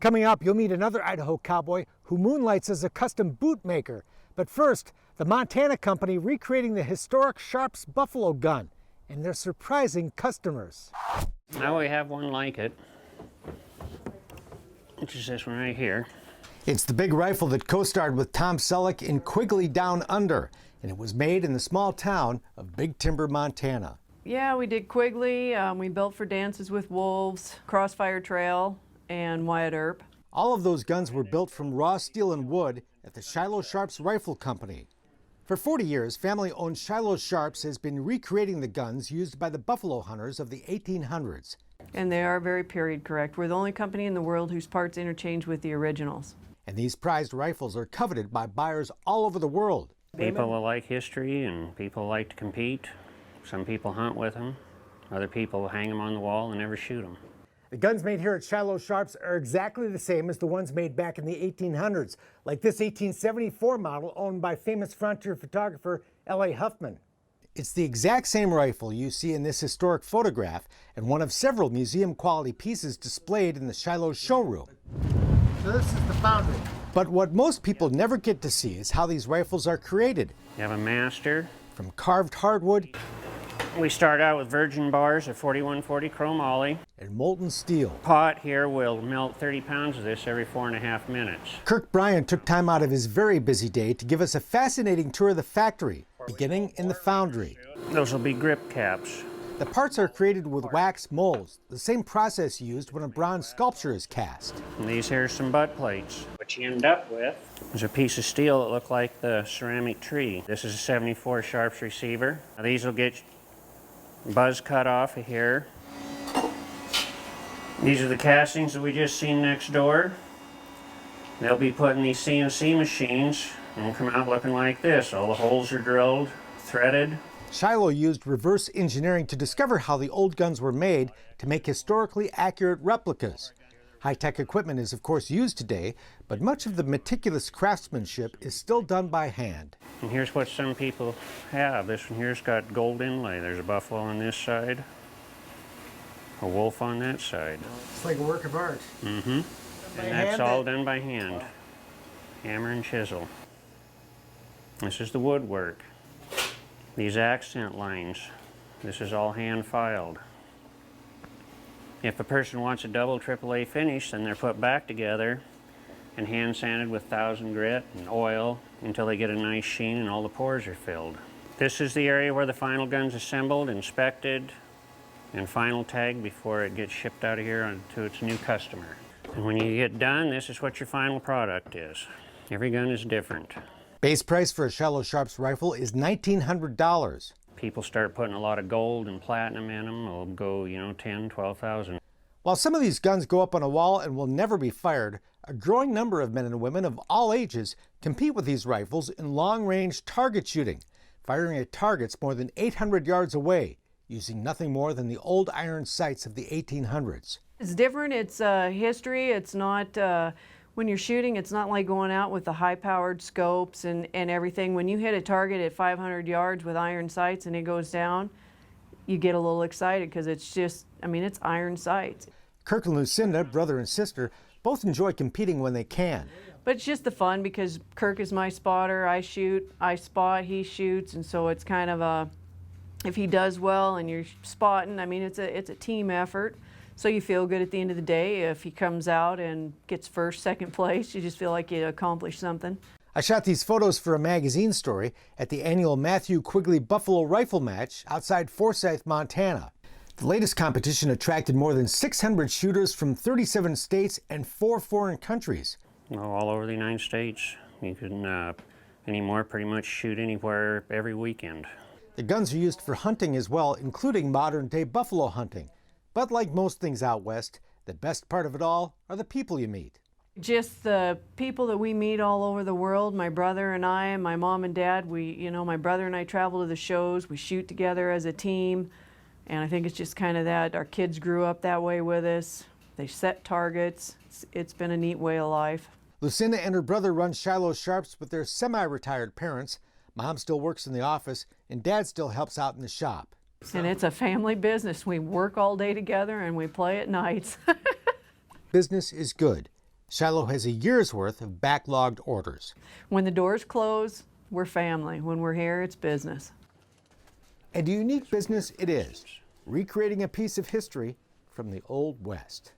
Coming up, you'll meet another Idaho cowboy who moonlights as a custom boot maker. But first, the Montana company recreating the historic Sharps buffalo gun and their surprising customers. Now we have one like it, which is this one right here. It's the big rifle that co-starred with Tom Selleck in Quigley Down Under, and it was made in the small town of Big Timber, Montana. Yeah, we did Quigley. We built for Dances with Wolves, Crossfire Trail, and Wyatt Earp. All of those guns were built from raw steel and wood at the Shiloh Sharps Rifle Company. For 40 years, family-owned Shiloh Sharps has been recreating the guns used by the buffalo hunters of the 1800s. And they are very period correct. We're the only company in the world whose parts interchange with the originals. And these prized rifles are coveted by buyers all over the world. People like history and people like to compete. Some people hunt with them. Other people hang them on the wall and never shoot them. The guns made here at Shiloh Sharps are exactly the same as the ones made back in the 1800s, like this 1874 model owned by famous frontier photographer L.A. Huffman. It's the exact same rifle you see in this historic photograph and one of several museum-quality pieces displayed in the Shiloh showroom. So this is the foundry. But what most people never get to see is how these rifles are created. You have a master. From carved hardwood. We start out with virgin bars of 4140 chromoly. And molten steel. Pot here will melt 30 pounds of this every 4.5 minutes. Kirk Bryan took time out of his very busy day to give us a fascinating tour of the factory, beginning in the foundry. Those will be grip caps. The parts are created with wax molds, the same process used when a bronze sculpture is cast. And these here are some butt plates. What you end up with is a piece of steel that looked like the ceramic tree. This is a 74 Sharps receiver. Now these will get buzz cut off of here. These are the castings that we just seen next door. They'll be put in these CNC machines and will come out looking like this. All the holes are drilled, threaded. Shiloh used reverse engineering to discover how the old guns were made to make historically accurate replicas. High-tech equipment is of course used today, but much of the meticulous craftsmanship is still done by hand. And here's what some people have. This one here's got gold inlay. There's a buffalo on this side, a wolf on that side. It's like a work of art. Mm-hmm. And that's all done by hand. Hammer and chisel. This is the woodwork. These accent lines, this is all hand filed. If a person wants a double AAA finish, then they're put back together and hand sanded with 1000 grit and oil until they get a nice sheen and all the pores are filled. This is the area where the final gun's assembled, inspected, and final tagged before it gets shipped out of here to its new customer. And when you get done, this is what your final product is. Every gun is different. Base price for a Shiloh Sharps rifle is $1,900. People start putting a lot of gold and platinum in them. It'll go, you know, 10, 12,000. While some of these guns go up on a wall and will never be fired, a growing number of men and women of all ages compete with these rifles in long-range target shooting, firing at targets more than 800 yards away, using nothing more than the old iron sights of the 1800s. It's different. It's history. It's not... When you're shooting, it's not like going out with the high-powered scopes and everything. When you hit a target at 500 yards with iron sights and it goes down, you get a little excited because it's just, I mean, it's iron sights. Kirk and Lucinda, brother and sister, both enjoy competing when they can. But it's just the fun because Kirk is my spotter. I shoot, I spot, he shoots, and so it's kind of a, if he does well and you're spotting, I mean, it's a team effort. So you feel good at the end of the day. If he comes out and gets first, second place, you just feel like you accomplished something. I shot these photos for a magazine story at the annual Matthew Quigley Buffalo Rifle Match outside Forsyth, Montana. The latest competition attracted more than 600 shooters from 37 states and 4 foreign countries. All over the United States. You can anymore pretty much shoot anywhere every weekend. The guns are used for hunting as well, including modern-day buffalo hunting. But like most things out west, the best part of it all are the people you meet. Just the people that we meet all over the world, my brother and I and my mom and dad, my brother and I travel to the shows, we shoot together as a team, and I think it's just kind of that. Our kids grew up that way with us. They set targets. It's been a neat way of life. Lucinda and her brother run Shiloh Sharps with their semi-retired parents. Mom still works in the office, and Dad still helps out in the shop. And it's a family business. We work all day together and we play at nights. Business is good, Shiloh has a year's worth of backlogged orders. When the doors close, we're family. When we're here, it's business. And a unique business it is, recreating a piece of history from the Old West.